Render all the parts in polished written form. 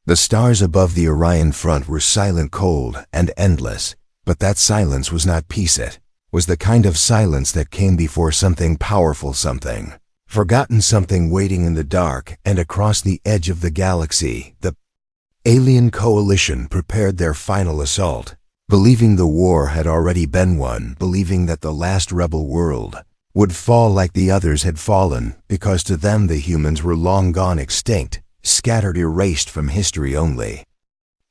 The stars above the Orion front were silent, cold, and endless, but that silence was not peace. It was the kind of silence that came before something powerful, something forgotten, something waiting in the dark. And across the edge of the galaxy, the alien coalition prepared their final assault, believing the war had already been won, believing that the last rebel world would fall like the others had fallen, because to them the humans were long gone, extinct, scattered, erased from history only.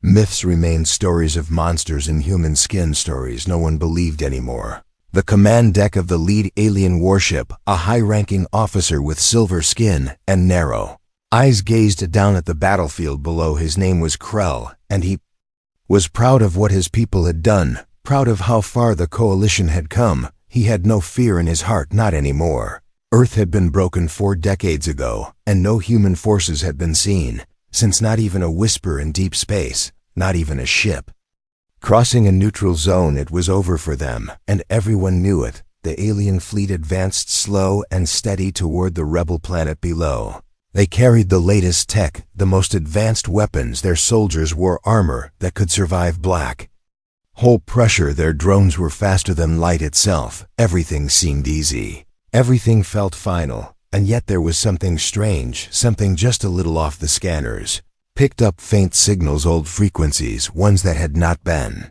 Myths remained, stories of monsters in human skin, stories no one believed anymore. The command deck of the lead alien warship, a high-ranking officer with silver skin and narrow eyes, gazed down at the battlefield below. His name was Krell, and he was proud of what his people had done, proud of how far the coalition had come. He had no fear in his heart, not anymore. Earth had been broken 4 decades ago, and no human forces had been seen, since not even a whisper in deep space, not even a ship. Crossing a neutral zone, it was over for them, and everyone knew it. The alien fleet advanced slow and steady toward the rebel planet below. They carried the latest tech, the most advanced weapons. Their soldiers wore armor that could survive black hole pressure. Their drones were faster than light itself. Everything seemed easy. Everything felt final, and yet there was something strange, something just a little off. The scanners picked up faint signals, old frequencies, ones that had not been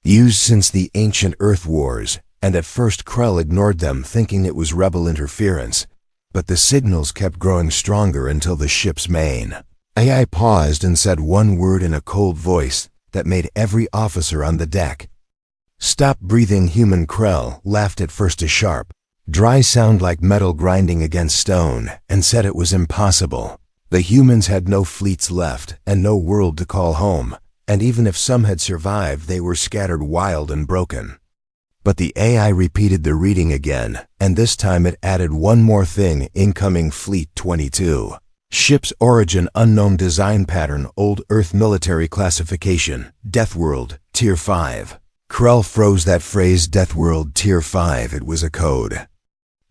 used since the ancient Earth wars, and at first Krell ignored them, thinking it was rebel interference. But the signals kept growing stronger until the ship's main AI paused and said one word in a cold voice that made every officer on the deck stop breathing. Human Krell laughed, at first a sharp, dry sound like metal grinding against stone, and said it was impossible. The humans had no fleets left and no world to call home, and even if some had survived, they were scattered, wild and broken. But the AI repeated the reading again, and this time it added one more thing: incoming Fleet 22. Ship's origin unknown, design pattern old, Earth military classification Deathworld, Tier 5. Krell froze. That phrase, Deathworld Tier 5, it was a code.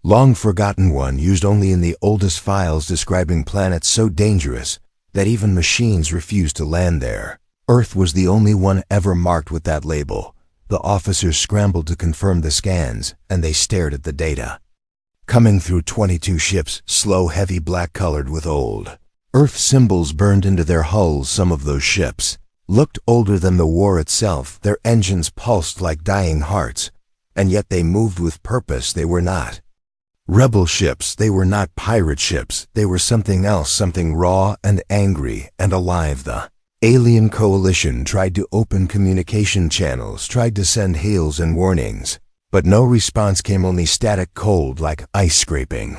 Long forgotten one, used only in the oldest files describing planets so dangerous that even machines refused to land there. Earth was the only one ever marked with that label. The officers scrambled to confirm the scans, and they stared at the data coming through. 22 ships, slow, heavy, black-colored with old Earth symbols burned into their hulls. Some of those ships looked older than the war itself. Their engines pulsed like dying hearts, and yet they moved with purpose. They were not rebel ships, they were not pirate ships, they were something else, something raw and angry and alive. The alien coalition tried to open communication channels, tried to send hails and warnings, but no response came, only static, cold like ice scraping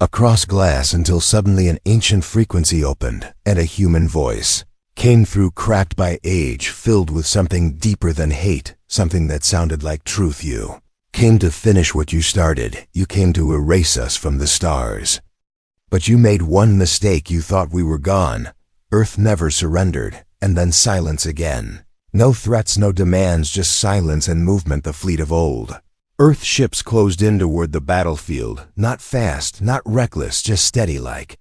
across glass, until suddenly an ancient frequency opened and a human voice came through, cracked by age, filled with something deeper than hate, something that sounded like truth. You came to finish what you started. You came to erase us from the stars. But you made one mistake. You thought we were gone. Earth never surrendered. And then silence again. No threats, no demands, just silence and movement. The fleet of old Earth ships closed in toward the battlefield, not fast, not reckless, just steady, like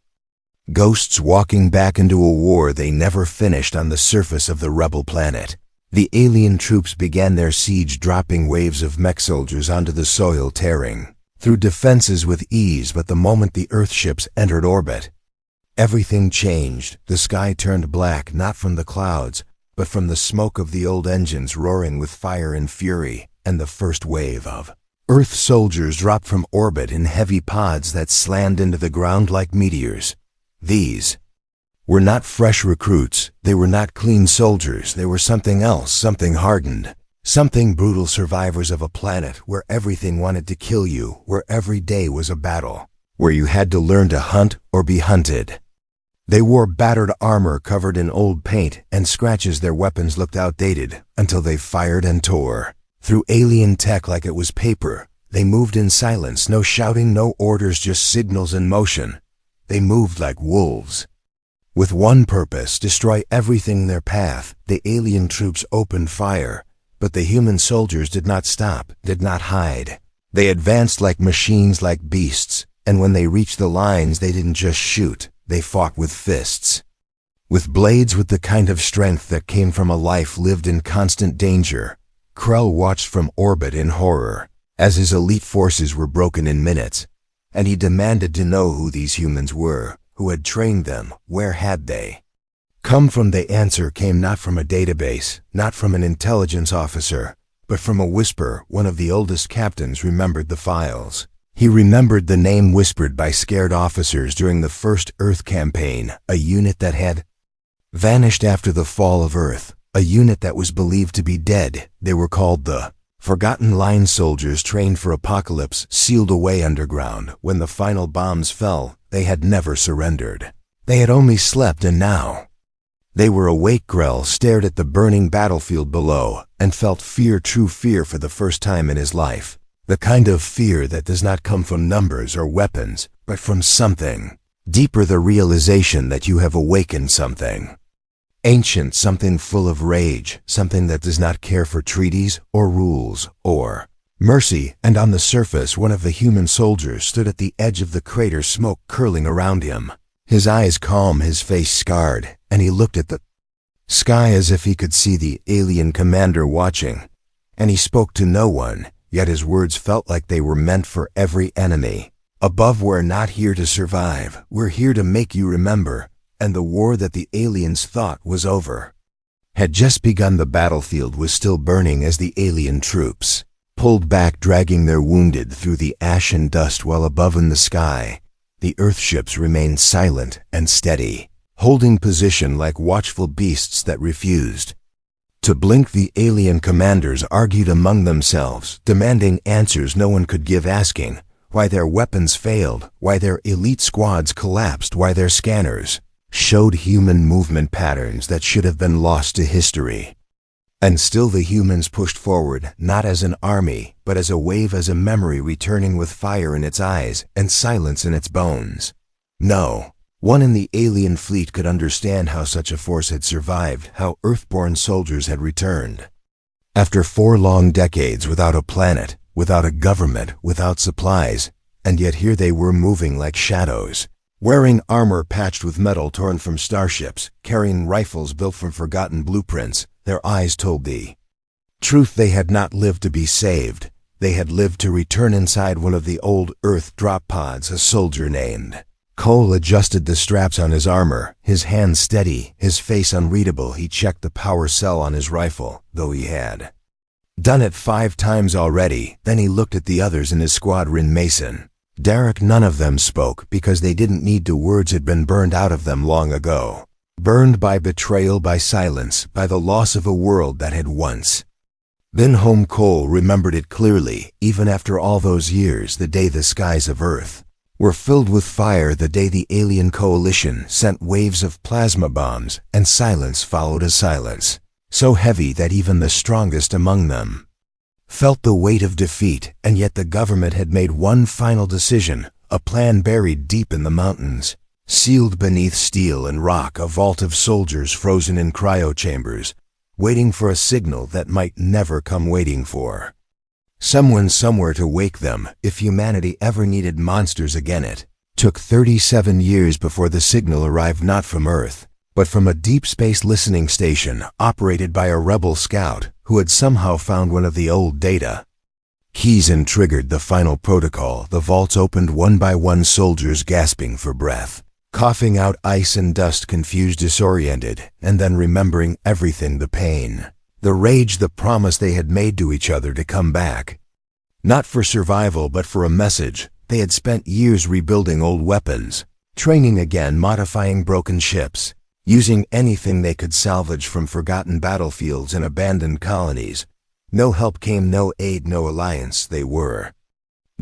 ghosts walking back into a war they never finished. On the surface of the rebel planet, the alien troops began their siege, dropping waves of mech soldiers onto the soil, tearing through defenses with ease. But the moment the Earth ships entered orbit, everything changed. The sky turned black, not from the clouds, but from the smoke of the old engines roaring with fire and fury, and the first wave of Earth soldiers dropped from orbit in heavy pods that slammed into the ground like meteors. These were not fresh recruits, they were not clean soldiers, they were something else, something hardened, something brutal, survivors of a planet where everything wanted to kill you, where every day was a battle, where you had to learn to hunt or be hunted. They wore battered armor covered in old paint and scratches. Their weapons looked outdated until they fired and tore through alien tech like it was paper. They moved in silence, no shouting, no orders, just signals and motion. They moved like wolves, with one purpose: destroy everything in their path. The alien troops opened fire, but the human soldiers did not stop, did not hide. They advanced like machines, like beasts, and when they reached the lines, they didn't just shoot, they fought with fists. with blades with the kind of strength that came from a life lived in constant danger. Krell watched from orbit in horror, as his elite forces were broken in minutes, and he demanded to know who these humans were, who had trained them, where had they come from. The answer came not from a database, not from an intelligence officer, but from a whisper. One of the oldest captains remembered the files. He remembered the name whispered by scared officers during the first Earth campaign, a unit that had vanished after the fall of Earth, a unit that was believed to be dead. They were called the Forgotten Line soldiers, trained for apocalypse, sealed away underground. When the final bombs fell, they had never surrendered. They had only slept, and now they were awake. Grell stared at the burning battlefield below and felt fear, true fear for the first time in his life. The kind of fear that does not come from numbers or weapons, but from something deeper, the realization that you have awakened something ancient, something full of rage, something that does not care for treaties or rules or mercy. And on the surface, one of the human soldiers stood at the edge of the crater, smoke curling around him. His eyes calm, his face scarred, and he looked at the sky as if he could see the alien commander watching. And he spoke to no one, yet his words felt like they were meant for every enemy. Above, we're not here to survive, we're here to make you remember. And the war that the aliens thought was over had just begun. The battlefield was still burning as the alien troops pulled back, dragging their wounded through the ash and dust, while above in the sky, the Earthships remained silent and steady, holding position like watchful beasts that refused to blink. The alien commanders argued among themselves, demanding answers no one could give, asking why their weapons failed, why their elite squads collapsed, why their scanners showed human movement patterns that should have been lost to history. And still the humans pushed forward, not as an army, but as a wave, as a memory returning with fire in its eyes and silence in its bones. No one in the alien fleet could understand how such a force had survived, how Earthborn soldiers had returned. After 4 long decades without a planet, without a government, without supplies, and yet here they were, moving like shadows, wearing armor patched with metal torn from starships, carrying rifles built from forgotten blueprints. Their eyes told the truth. They had not lived to be saved. They had lived to return inside one of the old Earth drop pods. A soldier named Cole adjusted the straps on his armor, his hands steady, his face unreadable. He checked the power cell on his rifle, though he had done it 5 times already. Then he looked at the others in his squadron. Mason, Derek, none of them spoke because they didn't need to. Words had been burned out of them long ago. Burned by betrayal, by silence, by the loss of a world that had once been home. Cole remembered it clearly, even after all those years, the day the skies of Earth were filled with fire, the day the alien coalition sent waves of plasma bombs, and silence followed a silence so heavy that even the strongest among them felt the weight of defeat. And yet the government had made one final decision, a plan buried deep in the mountains, sealed beneath steel and rock, a vault of soldiers frozen in cryochambers, waiting for a signal that might never come, waiting for someone somewhere to wake them if humanity ever needed monsters again. It took 37 years before the signal arrived, not from Earth, but from a deep space listening station operated by a rebel scout who had somehow found one of the old data keys and triggered the final protocol. The vaults opened one by one, soldiers gasping for breath, coughing out ice and dust, confused, disoriented, and then remembering everything: the pain, the rage, the promise they had made to each other to come back. Not for survival, but for a message. They had spent years rebuilding old weapons, training again, modifying broken ships, using anything they could salvage from forgotten battlefields and abandoned colonies. No help came, no aid, no alliance. They were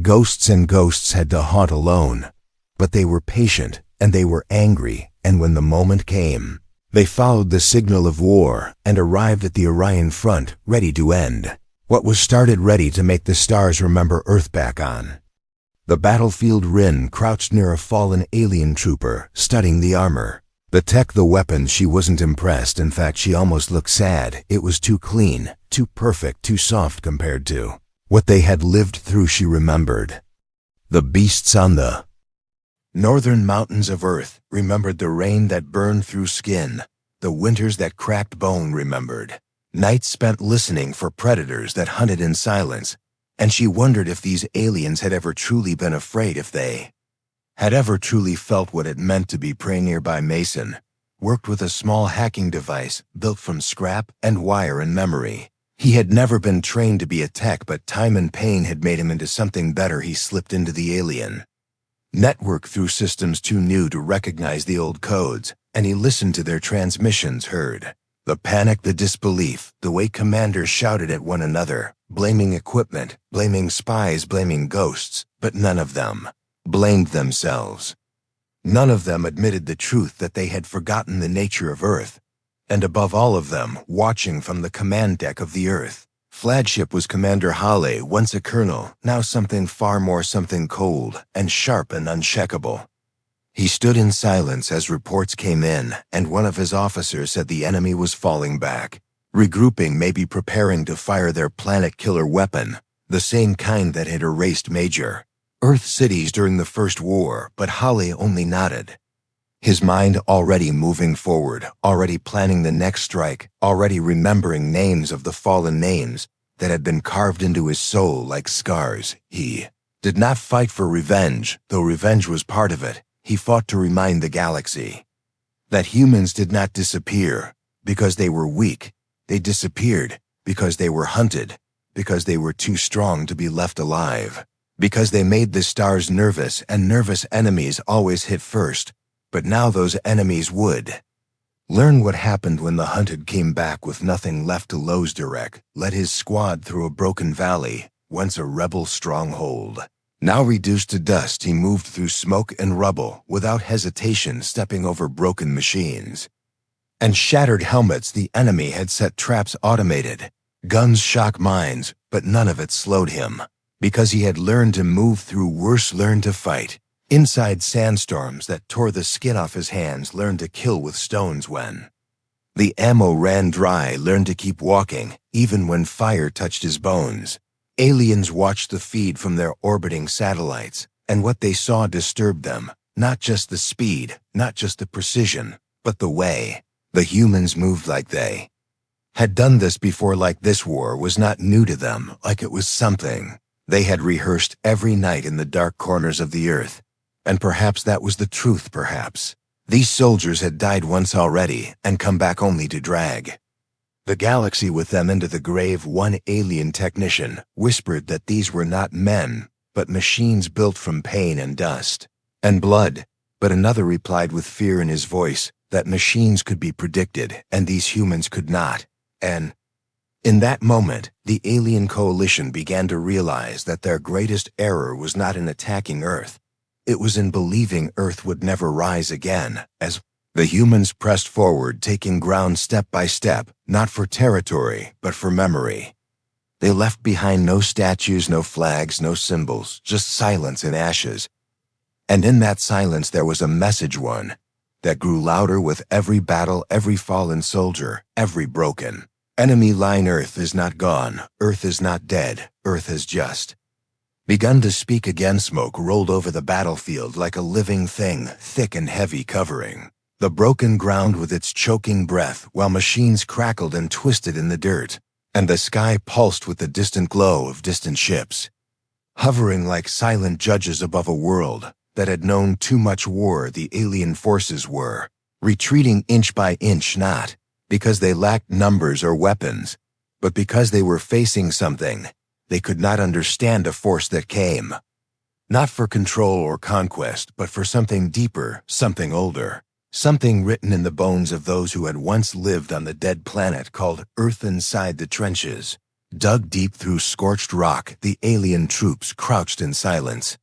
ghosts, and ghosts had to haunt alone. But they were patient, and they were angry, and when the moment came, they followed the signal of war and arrived at the Orion front, ready to end what was started, ready to make the stars remember Earth back on the battlefield. Rin crouched near a fallen alien trooper, studying the armor, the tech, the weapons. She wasn't impressed. In fact, she almost looked sad. It was too clean, too perfect, too soft compared to what they had lived through. She remembered the beasts on the Northern mountains of Earth remembered the rain that burned through skin, the winters that cracked bone remembered, nights spent listening for predators that hunted in silence, and she wondered if these aliens had ever truly been afraid, if they had ever truly felt what it meant to be prey. Nearby Mason worked with a small hacking device built from scrap and wire and memory. He had never been trained to be a tech, but time and pain had made him into something better. He slipped into the alien network through systems too new to recognize the old codes, and he listened to their transmissions, heard the panic, the disbelief, the way commanders shouted at one another, blaming equipment, blaming spies, blaming ghosts, but none of them blamed themselves. None of them admitted the truth that they had forgotten the nature of Earth. And above all of them, watching from the command deck of the Earth, flagship was Commander Hale, once a colonel, now something far more, something cold and sharp and uncheckable. He stood in silence as reports came in, and one of his officers said the enemy was falling back, regrouping, maybe preparing to fire their planet-killer weapon, the same kind that had erased major Earth cities during the First War, but Hale only nodded. His mind already moving forward, already planning the next strike, already remembering names of the fallen, names that had been carved into his soul like scars. He did not fight for revenge, though revenge was part of it. He fought to remind the galaxy that humans did not disappear because they were weak. They disappeared because they were hunted, because they were too strong to be left alive, because they made the stars nervous, and nervous enemies always hit first. But now those enemies would learn what happened when the hunted came back with nothing left to lose. Direct led his squad through a broken valley, once a rebel stronghold. Now reduced to dust, he moved through smoke and rubble, without hesitation, stepping over broken machines and shattered helmets. The enemy had set traps, automated guns, shock mines, but none of it slowed him, because he had learned to move through worse, learned to fight inside sandstorms that tore the skin off his hands, learned to kill with stones when the ammo ran dry, learned to keep walking, even when fire touched his bones. Aliens watched the feed from their orbiting satellites, and what they saw disturbed them. Not just the speed, not just the precision, but the way the humans moved, like they had done this before, like this war was not new to them, like it was something they had rehearsed every night in the dark corners of the Earth. And perhaps that was the truth. Perhaps these soldiers had died once already and come back only to drag the galaxy with them into the grave. One alien technician whispered that these were not men, but machines built from pain and dust and blood. But another replied with fear in his voice that machines could be predicted and these humans could not. And in that moment, the alien coalition began to realize that their greatest error was not in attacking Earth. It was in believing Earth would never rise again. As the humans pressed forward, taking ground step by step, not for territory, but for memory. They left behind no statues, no flags, no symbols, just silence and ashes. And in that silence there was a message, one that grew louder with every battle, every fallen soldier, every broken enemy line. Earth is not gone. Earth is not dead. Earth has just begun to speak again. Smoke rolled over the battlefield like a living thing, thick and heavy, covering the broken ground with its choking breath, while machines crackled and twisted in the dirt, and the sky pulsed with the distant glow of distant ships, hovering like silent judges above a world that had known too much war. The alien forces were retreating inch by inch, not because they lacked numbers or weapons, but because they were facing something they could not understand, a force that came not for control or conquest, but for something deeper, something older, something written in the bones of those who had once lived on the dead planet called Earth. Inside the trenches, dug deep through scorched rock, the alien troops crouched in silence,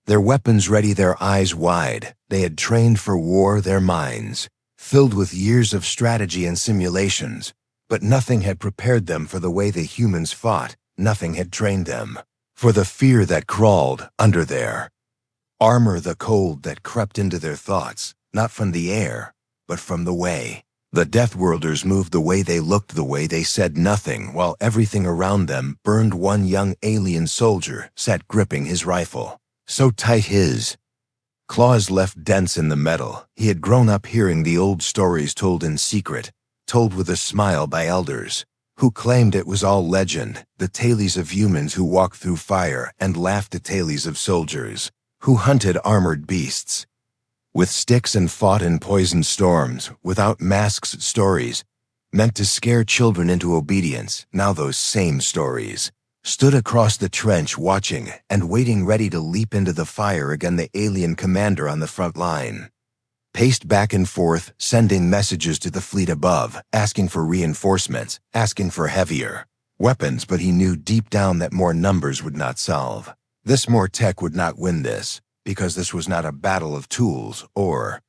their weapons ready, their eyes wide. They had trained for war, their minds filled with years of strategy and simulations, but nothing had prepared them for the way the humans fought. Nothing had trained them for the fear that crawled under their armor, the cold that crept into their thoughts, not from the air, but from the way the Deathworlders moved, the way they looked, the way they said nothing, while everything around them burned. One young alien soldier sat gripping his rifle so tight his Claws left dents in the metal. He had grown up hearing the old stories told in secret, told with a smile by elders, who claimed it was all legend, the tales of humans who walked through fire, and laughed the tales of soldiers, who hunted armored beasts with sticks and fought in poisoned storms, without masks. Stories meant to scare children into obedience. Now those same stories stood across the trench watching and waiting, ready to leap into the fire again. The alien commander on the front line paced back and forth, sending messages to the fleet above, asking for reinforcements, asking for heavier weapons, but he knew deep down that more numbers would not solve. This more tech would not win this, because this was not a battle of tools or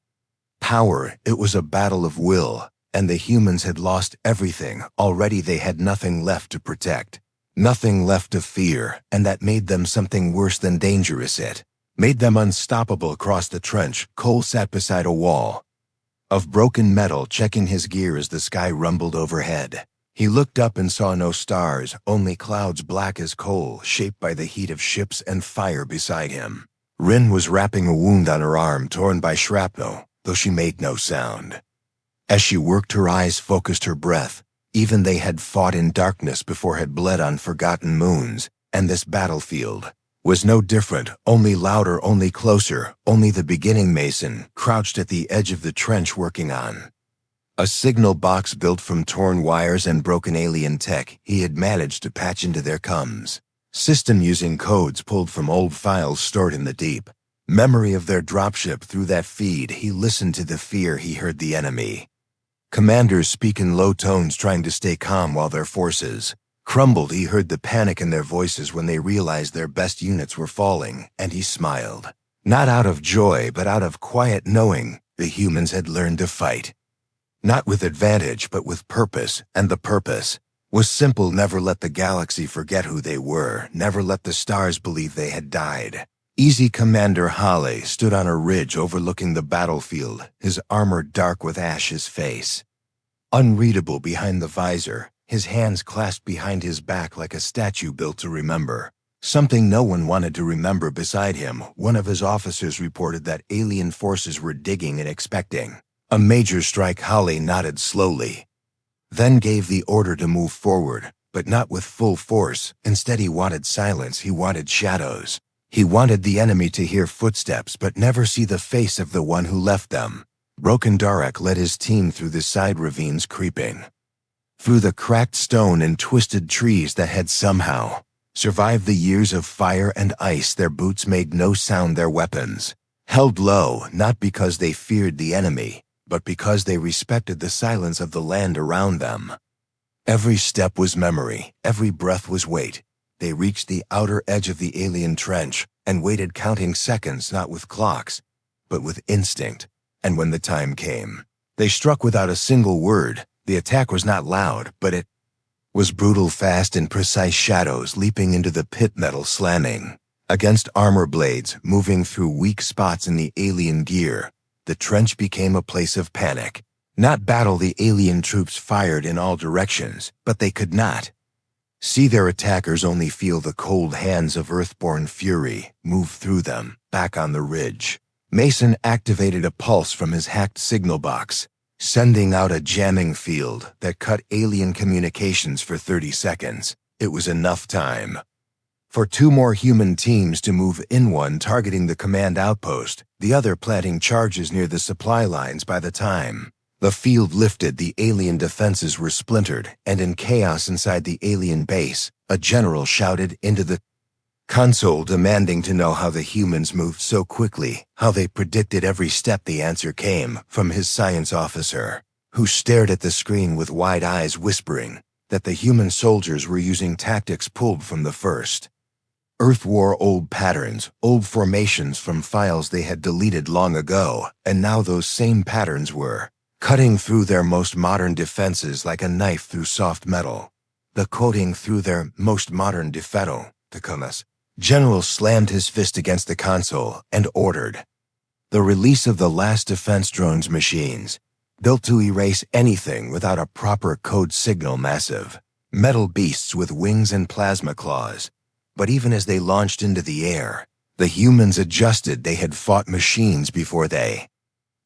power, it was a battle of will, and the humans had lost everything. Already they had nothing left to protect, nothing left to fear, and that made them something worse than dangerous. It made them unstoppable. Across the trench, Cole sat beside a wall of broken metal, checking his gear as the sky rumbled overhead. He looked up and saw no stars, only clouds black as coal, shaped by the heat of ships and fire beside him. Rin was wrapping a wound on her arm, torn by shrapnel, though she made no sound. As she worked, her eyes focused, her breath. Even they had fought in darkness before, had bled on forgotten moons, and this battlefield was no different, only louder, only closer, only the beginning. Mason crouched at the edge of the trench, working on a signal box built from torn wires and broken alien tech. He had managed to patch into their comms system using codes pulled from old files stored in the deep memory of their dropship. Through that feed, he listened to the fear. He heard the enemy commanders speak in low tones, trying to stay calm while their forces crumbled. He heard the panic in their voices when they realized their best units were falling, and he smiled. Not out of joy, but out of quiet knowing. The humans had learned to fight, not with advantage, but with purpose, and the purpose was simple: never let the galaxy forget who they were, never let the stars believe they had died. Easy. Commander Hale stood on a ridge overlooking the battlefield, his armor dark with ash, his face unreadable behind the visor, his hands clasped behind his back like a statue built to remember something no one wanted to remember. Beside him, one of his officers reported that alien forces were digging and expecting a major strike. Hale nodded slowly, then gave the order to move forward, but not with full force. Instead, he wanted silence. He wanted shadows. He wanted the enemy to hear footsteps but never see the face of the one who left them. Broken Darek led his team through the side ravines, creeping through the cracked stone and twisted trees that had somehow survived the years of fire and ice. Their boots made no sound, their weapons held low, not because they feared the enemy, but because they respected the silence of the land around them. Every step was memory, every breath was weight. They reached the outer edge of the alien trench and waited, counting seconds, not with clocks, but with instinct. And when the time came, they struck without a single word. The attack was not loud, but it was brutal, fast and precise. Shadows leaping into the pit, metal slamming against armor blades, moving through weak spots in the alien gear. The trench became a place of panic, not battle. The alien troops fired in all directions, but they could not see their attackers, only feel the cold hands of earthborn fury move through them. Back on the ridge, Mason activated a pulse from his hacked signal box, sending out a jamming field that cut alien communications for 30 seconds. It was enough time for 2 more human teams to move in, one targeting the command outpost, the other planting charges near the supply lines. By the time the field lifted, the alien defenses were splintered, and in chaos inside the alien base, a general shouted into the console, demanding to know how the humans moved so quickly, how they predicted every step. The answer came from his science officer, who stared at the screen with wide eyes, whispering that the human soldiers were using tactics pulled from the First Earth War, old patterns, old formations from files they had deleted long ago, and now those same patterns were cutting through their most modern defenses like a knife through soft metal. The coating through their most modern defense. The general slammed his fist against the console and ordered the release of the last defense drones, machines built to erase anything without a proper code signal, massive metal beasts with wings and plasma claws. But even as they launched into the air, The humans adjusted. They had fought machines before. They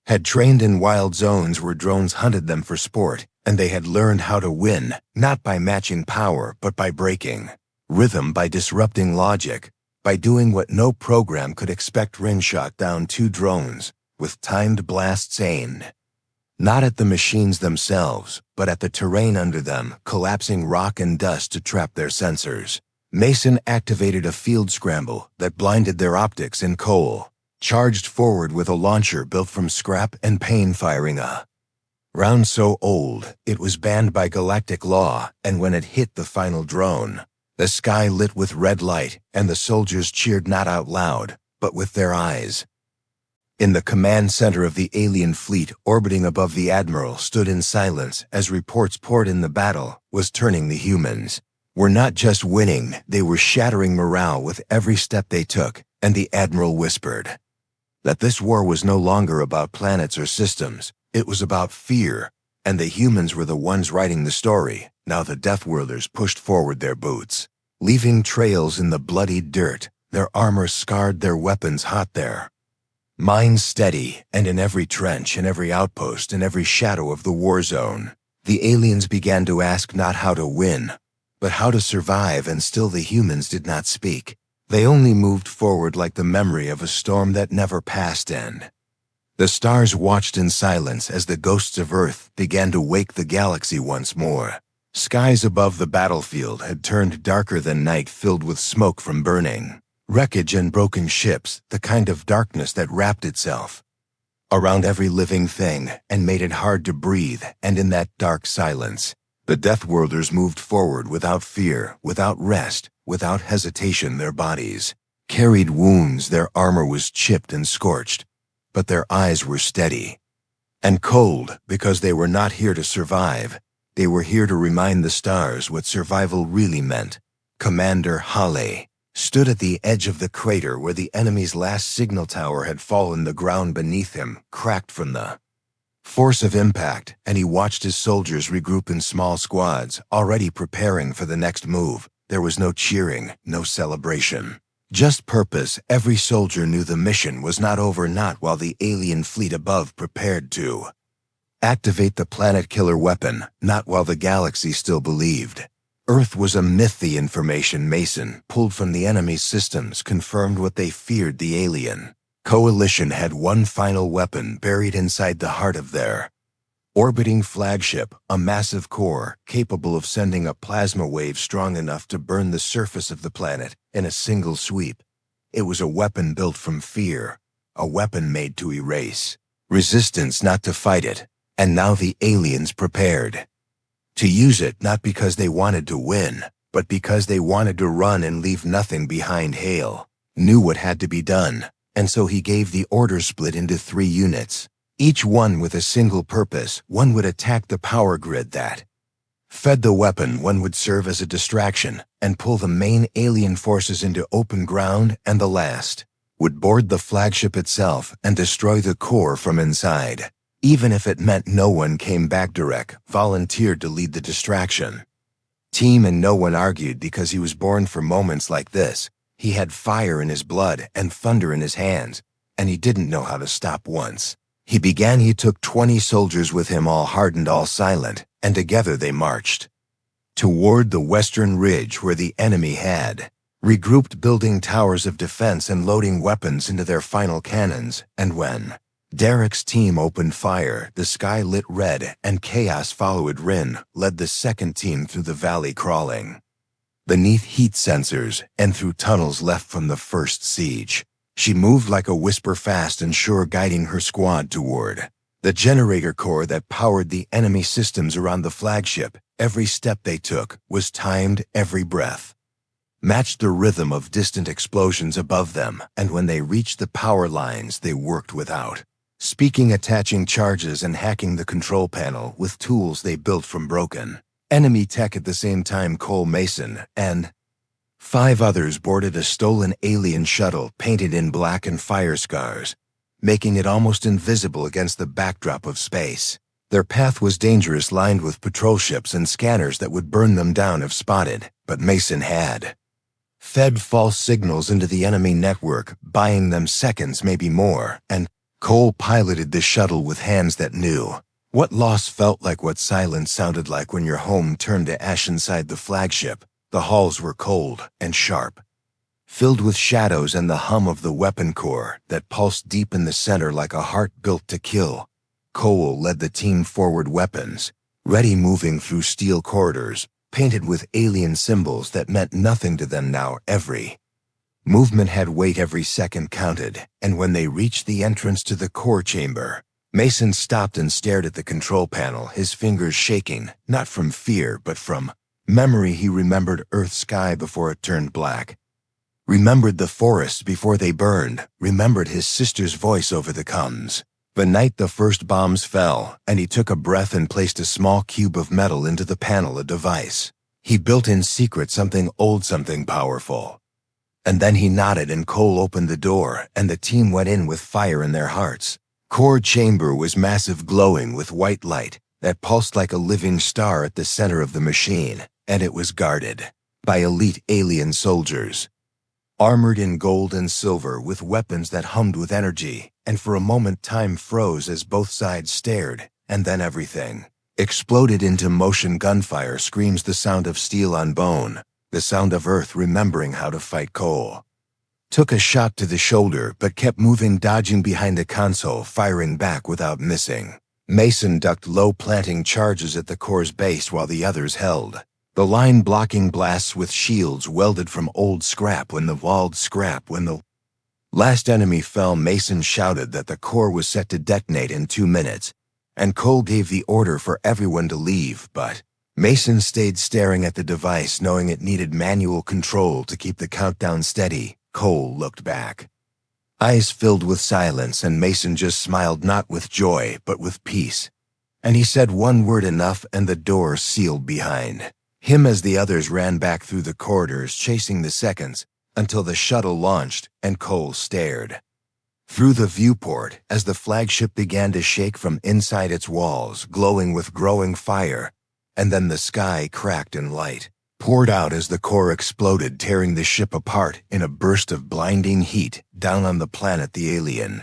had trained in wild zones where drones hunted them for sport, and they had learned how to win, not by matching power, but by breaking rhythm, by disrupting logic, by doing what no program could expect. Rin shot down 2 drones, with timed blasts aimed not at the machines themselves, but at the terrain under them, collapsing rock and dust to trap their sensors. Mason activated a field scramble that blinded their optics, and Cole charged forward with a launcher built from scrap and pain, firing a round so old it was banned by galactic law, and when it hit the final drone, the sky lit with red light, and the soldiers cheered not out loud, but with their eyes. In the command center of the alien fleet orbiting above the Admiral stood in silence as reports poured in. The battle was turning. The humans were not just winning, they were shattering morale with every step they took, and the Admiral whispered that this war was no longer about planets or systems, it was about fear, and the humans were the ones writing the story. Now the Deathworlders pushed forward their boots, leaving trails in the bloodied dirt, their armor scarred, their weapons hot, their minds steady, and in every trench, in every outpost, in every shadow of the war zone, the aliens began to ask not how to win, but how to survive, and still the humans did not speak. They only moved forward like the memory of a storm that never passed, and the stars watched in silence as the ghosts of Earth began to wake the galaxy once more. Skies above the battlefield had turned darker than night, filled with smoke from burning wreckage and broken ships, the kind of darkness that wrapped itself around every living thing and made it hard to breathe. And in that dark silence, the Deathworlders moved forward without fear, without rest, without hesitation. Their bodies carried wounds, their armor was chipped and scorched, but their eyes were steady and cold, because they were not here to survive. They were here to remind the stars what survival really meant. Commander Hale stood at the edge of the crater where the enemy's last signal tower had fallen. The ground beneath him cracked from the force of impact, and he watched his soldiers regroup in small squads, already preparing for the next move. There was no cheering, no celebration, just purpose. Every soldier knew the mission was not over, not while the alien fleet above prepared to activate the planet killer weapon, not while the galaxy still believed Earth was a myth. The information Mason pulled from the enemy's systems confirmed what they feared. The alien coalition had one final weapon buried inside the heart of their orbiting flagship, a massive core capable of sending a plasma wave strong enough to burn the surface of the planet in a single sweep. It was a weapon built from fear, a weapon made to erase resistance, not to fight it. And now the aliens prepared to use it, not because they wanted to win, but because they wanted to run and leave nothing behind. Hale knew what had to be done, and so he gave the order, split into 3 units, each one with a single purpose. One would attack the power grid that fed the weapon, one would serve as a distraction and pull the main alien forces into open ground, and the last would board the flagship itself and destroy the core from inside. Even if it meant no one came back, Direct volunteered to lead the distraction team, and no one argued, because he was born for moments like this. He had fire in his blood and thunder in his hands, and he didn't know how to stop once he began. He took 20 soldiers with him, all hardened, all silent, and together they marched toward the western ridge where the enemy had regrouped, building towers of defense and loading weapons into their final cannons. And when Derek's team opened fire, the sky lit red, and chaos followed. Rin led the second team through the valley, crawling beneath heat sensors and through tunnels left from the first siege. She moved like a whisper, fast and sure, guiding her squad toward the generator core that powered the enemy systems around the flagship. Every step they took was timed, every breath matched the rhythm of distant explosions above them, and when they reached the power lines, they worked without speaking, attaching charges and hacking the control panel with tools they built from broken enemy tech. At the same time, Cole, Mason, and 5 others boarded a stolen alien shuttle painted in black and fire scars, making it almost invisible against the backdrop of space. Their path was dangerous, lined with patrol ships and scanners that would burn them down if spotted, but Mason had fed false signals into the enemy network, buying them seconds, maybe more, and Cole piloted the shuttle with hands that knew. What loss felt like what silence sounded like when your home turned to ash inside the flagship. The halls were cold and sharp, filled with shadows and the hum of the weapon core that pulsed deep in the center like a heart built to kill. Cole led the team forward, weapons ready, moving through steel corridors, painted with alien symbols that meant nothing to them now. Every movement had weight, every second counted, and when they reached the entrance to the core chamber, Mason stopped and stared at the control panel, his fingers shaking, not from fear but from memory. He remembered Earth's sky before it turned black, remembered the forests before they burned, remembered his sister's voice over the comms. The night the first bombs fell, and he took a breath and placed a small cube of metal into the panel, a device he built in secret, something old, something powerful. And then he nodded and Cole opened the door, and the team went in with fire in their hearts. Core chamber was massive, glowing with white light that pulsed like a living star at the center of the machine, and it was guarded by elite alien soldiers, armored in gold and silver with weapons that hummed with energy. And for a moment time froze as both sides stared, and then everything exploded into motion. Gunfire, screams, the sound of steel on bone, the sound of Earth remembering how to fight. Cole took a shot to the shoulder but kept moving, dodging behind the console, firing back without missing. Mason ducked low, planting charges at the core's base while the others held the line, blocking blasts with shields welded from old scrap. When the last enemy fell, Mason shouted that the core was set to detonate in 2 minutes, and Cole gave the order for everyone to leave, but Mason stayed staring at the device, knowing it needed manual control to keep the countdown steady. Cole looked back, eyes filled with silence, and Mason just smiled, not with joy, but with peace. And he said one word, enough, and the door sealed behind him as the others ran back through the corridors, chasing the seconds until the shuttle launched, and Cole stared through the viewport as the flagship began to shake from inside its walls, glowing with growing fire. And then the sky cracked and light poured out as the core exploded, tearing the ship apart in a burst of blinding heat. Down on the planet, the alien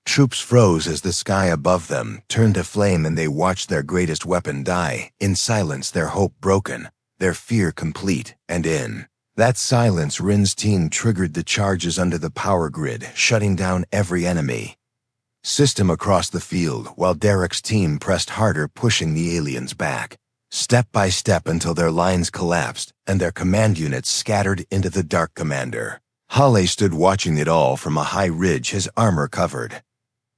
troops froze as the sky above them turned to flame, and they watched their greatest weapon die in silence, their hope broken, their fear complete. And in that silence, Rin's team triggered the charges under the power grid, shutting down every enemy system across the field, while Derek's team pressed harder, pushing the aliens back step by step until their lines collapsed and their command units scattered into the dark. Commander Hale stood watching it all from a high ridge, his armor covered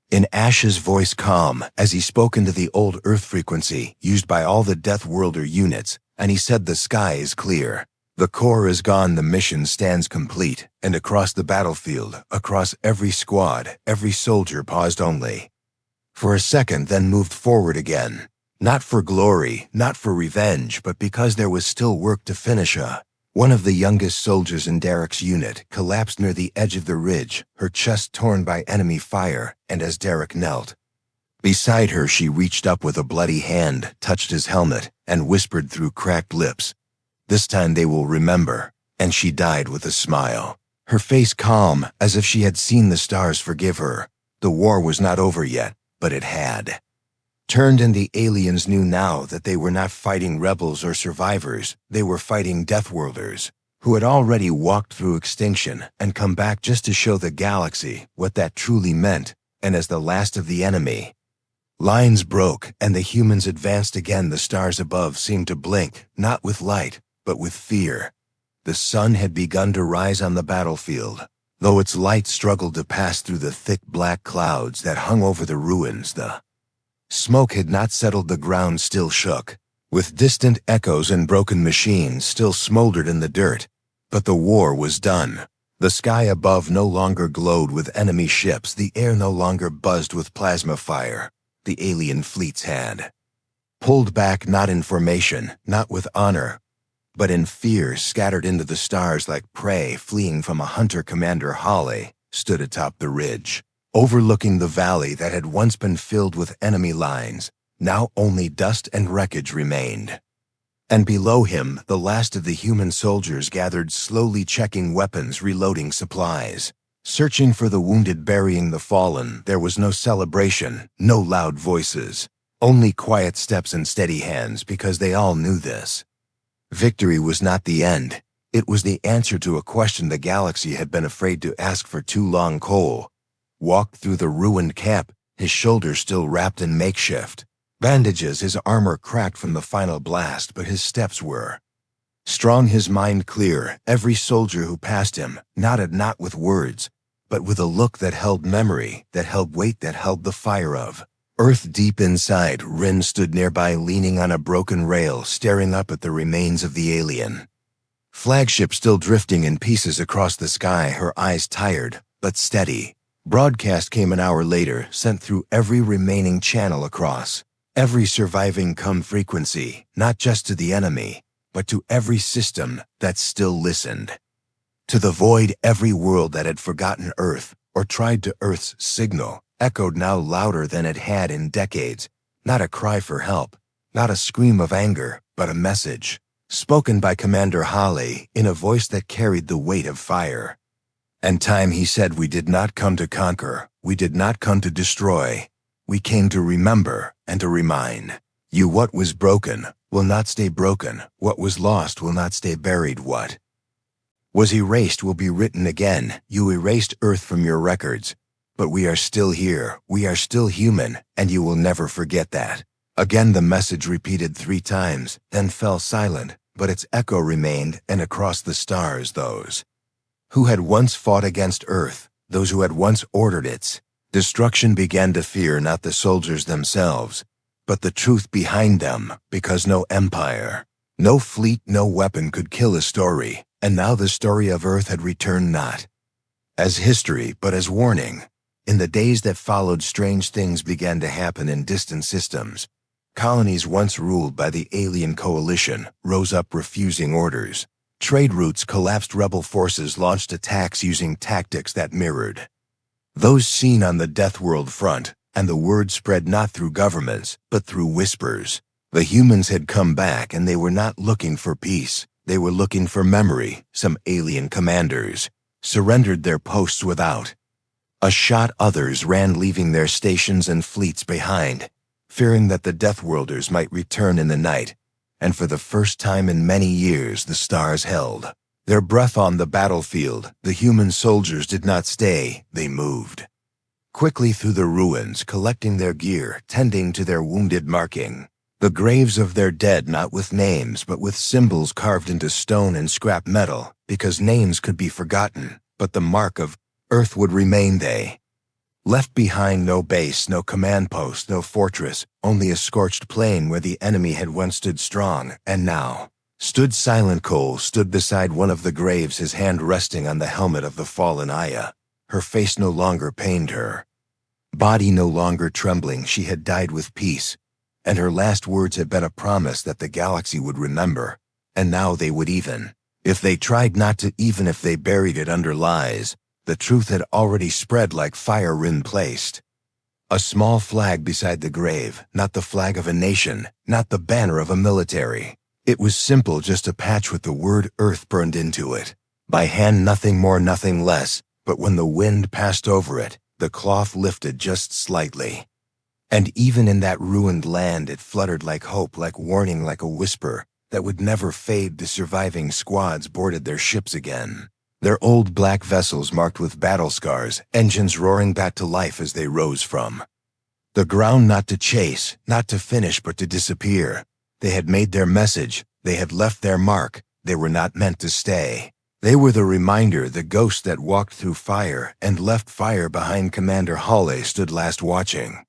in Ash's voice calm as he spoke into the old Earth frequency used by all the Deathworlder units, and he said, "The sky is clear. The core is gone, the mission stands complete." And across the battlefield, across every squad, every soldier paused only for a second, then moved forward again. Not for glory, not for revenge, but because there was still work to finish. One of the youngest soldiers in Derek's unit collapsed near the edge of the ridge, her chest torn by enemy fire, and as Derek knelt beside her, she reached up with a bloody hand, touched his helmet, and whispered through cracked lips, "This time they will remember." And she died with a smile, her face calm, as if she had seen the stars forgive her. The war was not over yet, but it had turned, and the aliens knew now that they were not fighting rebels or survivors. They were fighting Deathworlders who had already walked through extinction and come back just to show the galaxy what that truly meant. And as the last of the enemy lines broke and the humans advanced again, the stars above seemed to blink, not with light, but with fear. The sun had begun to rise on the battlefield, though its light struggled to pass through the thick black clouds that hung over the ruins. The smoke had not settled, the ground still shook, with distant echoes, and broken machines still smoldered in the dirt. But the war was done. The sky above no longer glowed with enemy ships, the air no longer buzzed with plasma fire. The alien fleets had pulled back, not in formation, not with honor, but in fear, scattered into the stars like prey fleeing from a hunter. Commander Hale stood atop the ridge, overlooking the valley that had once been filled with enemy lines. Now only dust and wreckage remained. And below him, the last of the human soldiers gathered, slowly checking weapons, reloading supplies, searching for the wounded, burying the fallen. There was no celebration, no loud voices, only quiet steps and steady hands, because they all knew this. Victory was not the end. It was the answer to a question the galaxy had been afraid to ask for too long. Cole walked through the ruined camp, his shoulders still wrapped in makeshift bandages, his armor cracked from the final blast, but his steps were strong, his mind clear. Every soldier who passed him nodded, not with words, but with a look that held memory, that held weight, that held the fire of Earth deep inside. Rin stood nearby, leaning on a broken rail, staring up at the remains of the alien flagship still drifting in pieces across the sky, her eyes tired but steady. Broadcast came an hour later, sent through every remaining channel across every surviving frequency, not just to the enemy, but to every system that still listened. To the void, every world that had forgotten Earth or tried to. Earth's signal echoed now louder than it had in decades. Not a cry for help, not a scream of anger, but a message, spoken by Commander Hale in a voice that carried the weight of fire. And time, he said, we did not come to conquer, we did not come to destroy. We came to remember and to remind you what was broken will not stay broken, what was lost will not stay buried, what was erased will be written again. You erased Earth from your records, but we are still here, we are still human, and you will never forget that. Again the message repeated 3 times, then fell silent, but its echo remained, and across the stars those who had once fought against Earth, those who had once ordered its destruction, began to fear not the soldiers themselves, but the truth behind them, because no empire, no fleet, no weapon could kill a story, and now the story of Earth had returned, not as history, but as warning. In the days that followed, strange things began to happen in distant systems. Colonies once ruled by the alien coalition rose up, refusing orders. Trade routes collapsed, rebel forces launched attacks using tactics that mirrored those seen on the Deathworld front, and the word spread not through governments, but through whispers. The humans had come back, and they were not looking for peace. They were looking for memory. Some alien commanders surrendered their posts without a shot. Others ran, leaving their stations and fleets behind, fearing that the Deathworlders might return in the night. And for the first time in many years, the stars held their breath on the battlefield. The human soldiers did not stay, they moved quickly through the ruins, collecting their gear, tending to their wounded, marking the graves of their dead, not with names, but with symbols carved into stone and scrap metal, because names could be forgotten, but the mark of Earth would remain. They left behind no base, no command post, no fortress, only a scorched plain where the enemy had once stood strong, and now stood silent. Cole stood beside one of the graves, his hand resting on the helmet of the fallen Aya. Her face no longer pained her body, no longer trembling. She had died with peace, and her last words had been a promise that the galaxy would remember, and now they would, even if they tried not to, even if they buried it under lies. The truth had already spread like fire. Rin placed a small flag beside the grave, not the flag of a nation, not the banner of a military. It was simple, just a patch with the word Earth burned into it. By hand, nothing more, nothing less, but when the wind passed over it, the cloth lifted just slightly. And even in that ruined land, it fluttered like hope, like warning, like a whisper that would never fade. The surviving squads boarded their ships again, their old black vessels marked with battle scars, engines roaring back to life as they rose from the ground, not to chase, not to finish, but to disappear. They had made their message, they had left their mark, they were not meant to stay. They were the reminder, the ghost that walked through fire and left fire behind. Commander Hale stood last, watching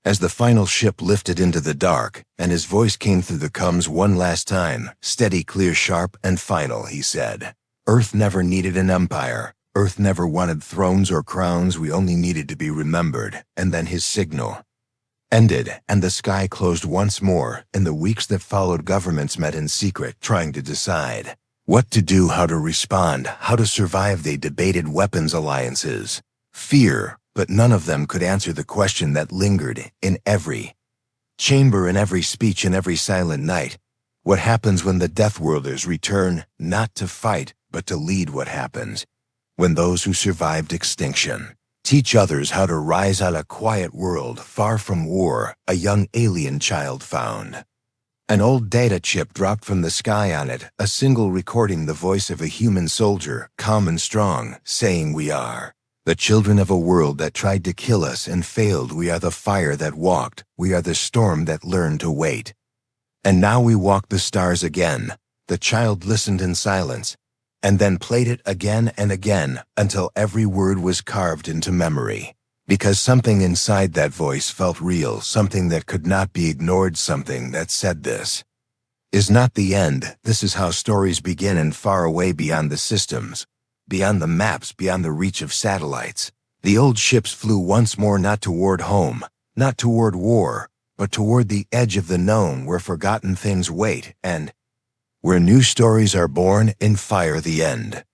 as the final ship lifted into the dark, and his voice came through the comms one last time, steady, clear, sharp, and final. He said, Earth never needed an empire. Earth never wanted thrones or crowns. We only needed to be remembered. And then his signal ended, and the sky closed once more. In the weeks that followed, governments met in secret, trying to decide what to do, how to respond, how to survive. They debated weapons, alliances, fear, but none of them could answer the question that lingered in every chamber, in every speech, in every silent night. What happens when the Deathworlders return, not to fight, but to lead what happens? When those who survived extinction teach others how to rise on a quiet world far from war, a young alien child found. An old data chip dropped from the sky, on it a single recording the voice of a human soldier, calm and strong, saying, "We are the children of a world that tried to kill us and failed. We are the fire that walked. We are the storm that learned to wait. And now we walk the stars again." The child listened in silence, and then played it again and again until every word was carved into memory. Because something inside that voice felt real, something that could not be ignored, something that said, "This is not the end. This is how stories begin, and far away beyond the systems, beyond the maps, beyond the reach of satellites." The old ships flew once more, not toward home, not toward war, but toward the edge of the known, where forgotten things wait, and where new stories are born in Fire the End.